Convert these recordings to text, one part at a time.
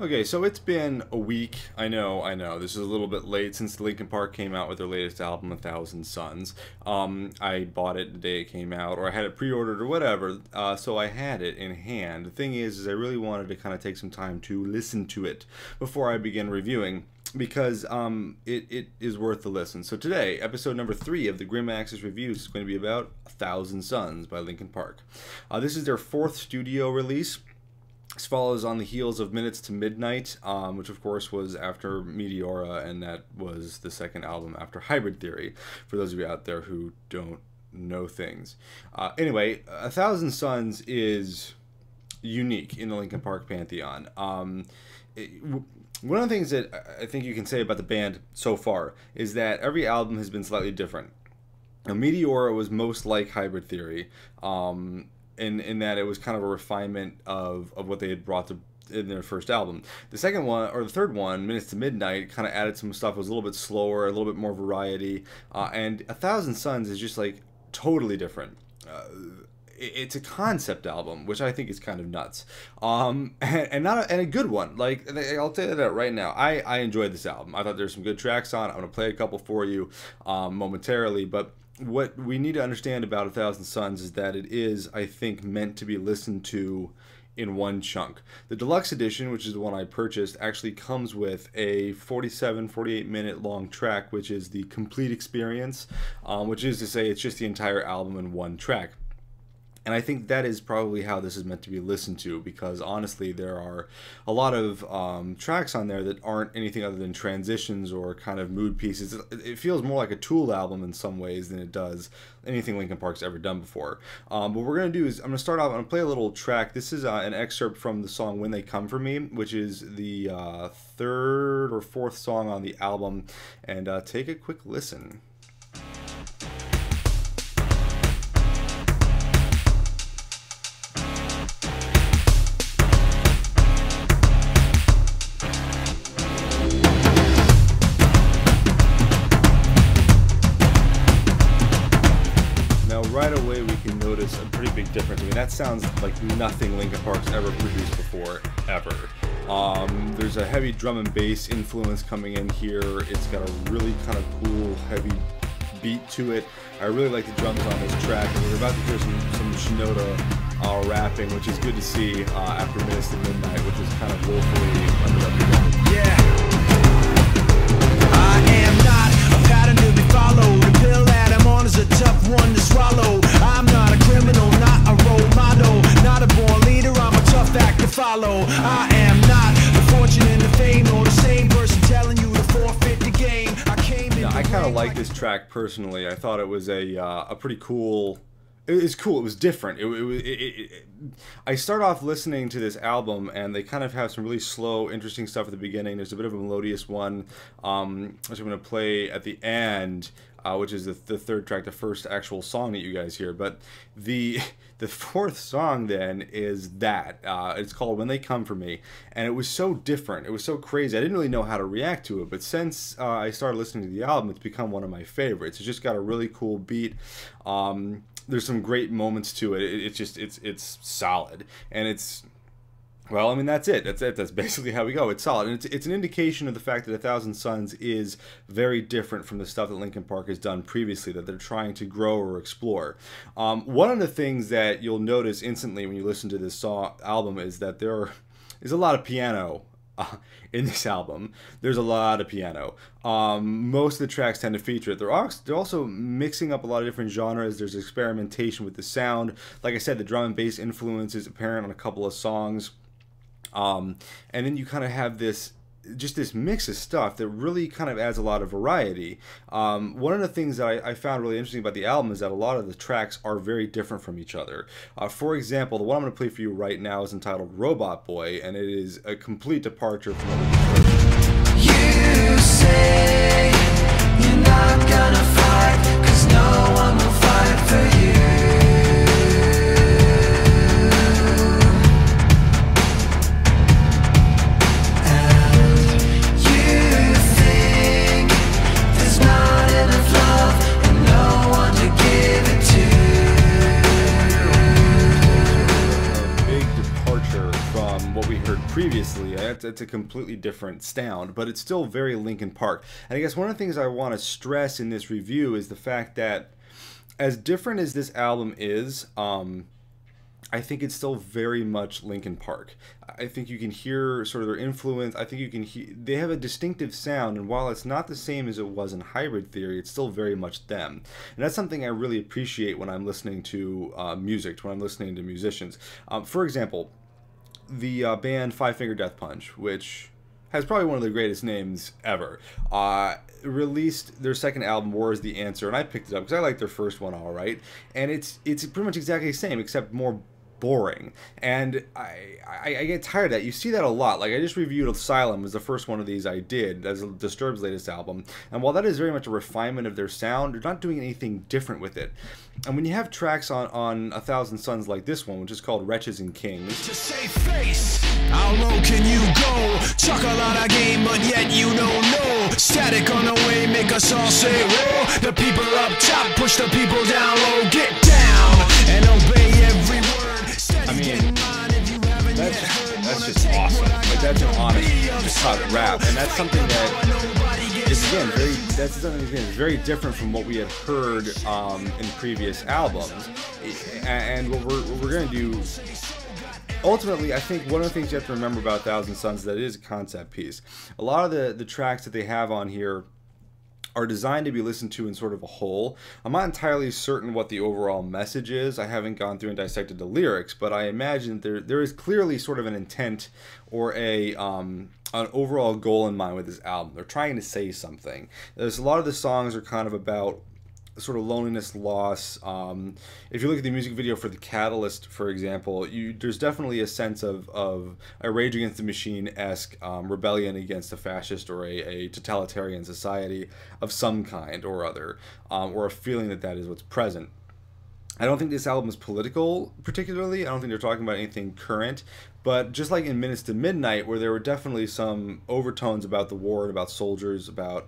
Okay, so it's been a week. I know. This is a little bit late since Linkin Park came out with their latest album, 1,000 Suns. I bought it the day it came out, or I had it pre-ordered or whatever, so I had it in hand. The thing is I really wanted to kind of take some time to listen to it before I begin reviewing, because it is worth the listen. So today, episode number 3 of the Grim Axis Reviews is going to be about 1,000 Suns by Linkin Park. This is their 4th studio release. This follows on the heels of Minutes to Midnight, which of course was after Meteora, and that was the second album after Hybrid Theory, for those of you out there who don't know things. Anyway, 1,000 Suns is unique in the Linkin Park pantheon. One of the things that I think you can say about the band so far is that every album has been slightly different. Now, Meteora was most like Hybrid Theory, in that it was kind of a refinement of what they had brought to in their first album. The second one, or the third one, Minutes to Midnight, kind of added some stuff. It was a little bit slower, a little bit more variety, and 1,000 Suns is just like totally different. It's a concept album, which I think is kind of nuts, and a good one. Like, I'll tell you that right now. I enjoyed this album. I thought there's some good tracks on it. I'm gonna play a couple for you momentarily, but what we need to understand about 1,000 Suns is that it is, I think, meant to be listened to in one chunk. The deluxe edition, which is the one I purchased, actually comes with a 48 minute long track, which is the complete experience, which is to say it's just the entire album in one track. And I think that is probably how this is meant to be listened to, because honestly there are a lot of tracks on there that aren't anything other than transitions or kind of mood pieces. It feels more like a Tool album in some ways than it does anything Linkin Park's ever done before. What we're going to do is I'm going to start off, I'm going to play a little track. This is an excerpt from the song When They Come For Me, which is the 3rd or 4th song on the album, and take a quick listen. Right away we can notice a pretty big difference. I mean, that sounds like nothing Linkin Park's ever produced before, ever. There's a heavy drum and bass influence coming in here. It's got a really kind of cool, heavy beat to it. I really like the drums on this track, and we're about to hear some Shinoda rapping, which is good to see after Minutes to Midnight, which is kind of woefully underrepresented. Yeah. I am not a pattern to be followed. The pill that I'm on is a tough one to swallow. I'm not a criminal, not a role model, not a born leader, I'm a tough act to follow. I am not the fortune and the fame, or the same person telling you to forfeit the game. I kind of like this track personally. I thought it was a pretty cool. It was cool. It was different. I start off listening to this album, and they kind of have some really slow, interesting stuff at the beginning. There's a bit of a melodious one, which I'm going to play at the end, which is the 3rd track, the first actual song that you guys hear. But the 4th song then is that. It's called When They Come For Me, and it was so different. It was so crazy. I didn't really know how to react to it, but since I started listening to the album, it's become one of my favorites. It's just got a really cool beat. There's some great moments to it. It's solid, and it's, well, I mean, that's it. That's basically how we go. It's solid, and it's an indication of the fact that 1,000 Suns is very different from the stuff that Linkin Park has done previously, that they're trying to grow or explore. One of the things that you'll notice instantly when you listen to this album is that there is a lot of piano in this album. There's a lot of piano. Most of the tracks tend to feature it. They're also mixing up a lot of different genres. There's experimentation with the sound. Like I said, the drum and bass influence is apparent on a couple of songs. And then you kind of have this mix of stuff that really kind of adds a lot of variety. One of the things that I found really interesting about the album is that a lot of the tracks are very different from each other. For example, the one I'm going to play for you right now is entitled Robot Boy, and it is a complete departure from other constructions. You say you're not gonna fight, 'cause no one will fight for you. Previously easily. It's a completely different sound, but it's still very Linkin Park. And I guess one of the things I want to stress in this review is the fact that as different as this album is, I think it's still very much Linkin Park. I think you can hear sort of their influence. I think you can hear they have a distinctive sound, and while it's not the same as it was in Hybrid Theory, it's still very much them. And that's something I really appreciate when I'm listening to music, when I'm listening to musicians. For example, the band Five Finger Death Punch, which has probably one of the greatest names ever, released their second album, War is the Answer, and I picked it up because I liked their first one all right, and it's pretty much exactly the same except more boring, and I get tired of that. You see that a lot. Like I just reviewed Asylum, was the first one of these I did as Disturbed's latest album, and while that is very much a refinement of their sound, they're not doing anything different with it. And when you have tracks on A Thousand Suns like this one, which is called Wretches and Kings, To save face, how low can you go? Chuck a lot of game, but yet you don't know. Static on the way, make us all say whoa. The people up top push the people down low. Get down and obey every word. I mean, that's just awesome. Like that's an honest, just how to rap, and that's something that is again very different from what we had heard in previous albums. And what we're gonna do. Ultimately, I think one of the things you have to remember about Thousand Suns is that it is a concept piece. A lot of the tracks that they have on here are designed to be listened to in sort of a whole. I'm not entirely certain what the overall message is. I haven't gone through and dissected the lyrics, but I imagine there is clearly sort of an intent or an overall goal in mind with this album. They're trying to say something. There's a lot of the songs are kind of about sort of loneliness, loss. If you look at the music video for The Catalyst, for example, there's definitely a sense of a Rage Against the Machine-esque rebellion against a fascist or a totalitarian society of some kind or other, or a feeling that is what's present. I don't think this album is political particularly. I don't think they're talking about anything current, but just like in Minutes to Midnight, where there were definitely some overtones about the war and about soldiers, about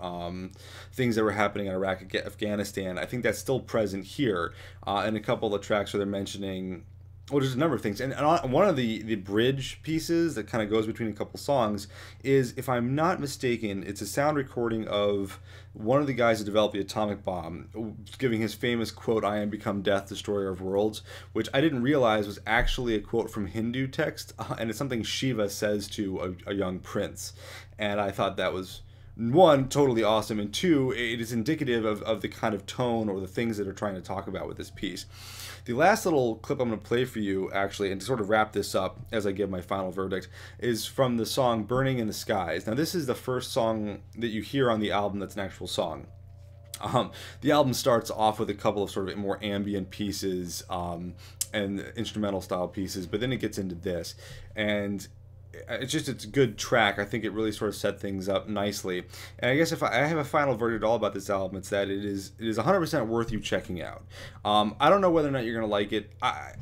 things that were happening in Iraq, Afghanistan, I think that's still present here. In a couple of tracks where they're mentioning, well, there's a number of things, and one of the bridge pieces that kind of goes between a couple songs is, if I'm not mistaken, it's a sound recording of one of the guys who developed the atomic bomb, giving his famous quote, "I am become death, destroyer of worlds," which I didn't realize was actually a quote from Hindu text, and it's something Shiva says to a young prince, and I thought that was, one, totally awesome, and two, it is indicative of the kind of tone or the things that they're trying to talk about with this piece. The last little clip I'm going to play for you, actually, and to sort of wrap this up as I give my final verdict, is from the song Burning in the Skies. Now, this is the first song that you hear on the album that's an actual song. The album starts off with a couple of sort of more ambient pieces and instrumental style pieces, but then it gets into this, and it's a good track. I think it really sort of set things up nicely. And I guess if I have a final verdict all about this album, it's that it is 100% worth you checking out. I don't know whether or not you're going to like it,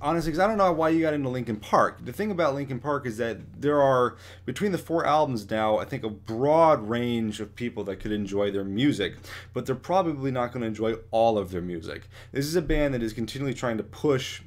honestly, because I don't know why you got into Linkin Park. The thing about Linkin Park is that there are, between the 4 albums now, I think a broad range of people that could enjoy their music, but they're probably not going to enjoy all of their music. This is a band that is continually trying to push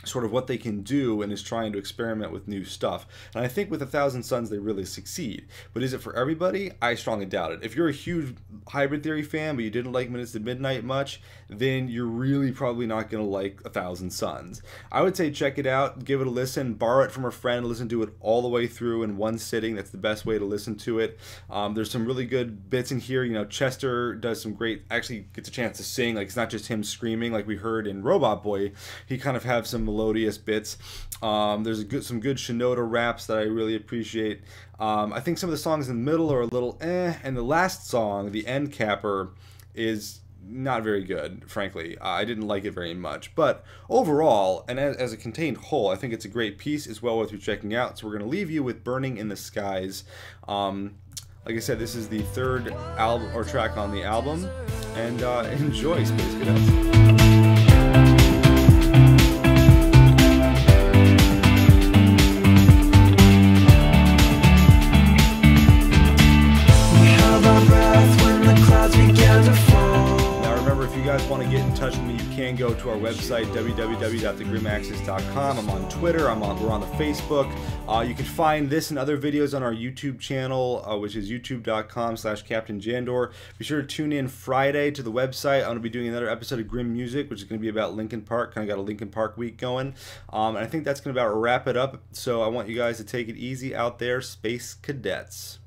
sort of what they can do and is trying to experiment with new stuff. And I think with A Thousand Suns they really succeed. But is it for everybody? I strongly doubt it. If you're a huge Hybrid Theory fan but you didn't like Minutes to Midnight much, then you're really probably not going to like A Thousand Suns. I would say check it out, give it a listen, borrow it from a friend, listen to it all the way through in one sitting. That's the best way to listen to it. There's some really good bits in here. You know, Chester does some great, actually gets a chance to sing. Like, it's not just him screaming like we heard in Robot Boy. He kind of has some melodious bits. There's some good Shinoda raps that I really appreciate. I think some of the songs in the middle are a little and the last song, the end capper, is not very good, frankly. I didn't like it very much, but overall, and as a contained whole, I think it's a great piece. It's well worth you checking out. So we're going to leave you with Burning in the Skies. Like I said, this is the 3rd album or track on the album, and enjoy, Space Cadets. guys want to get in touch with me, you can go to our website, www.thegrimaxis.com. I'm on Twitter. We're on the Facebook. You can find this and other videos on our YouTube channel, which is youtube.com/CaptainJandor. Be sure to tune in Friday to the website. I'm going to be doing another episode of Grim Music, which is going to be about Linkin Park. Kind of got a Linkin Park week going. And I think that's going to about wrap it up. So I want you guys to take it easy out there, Space Cadets.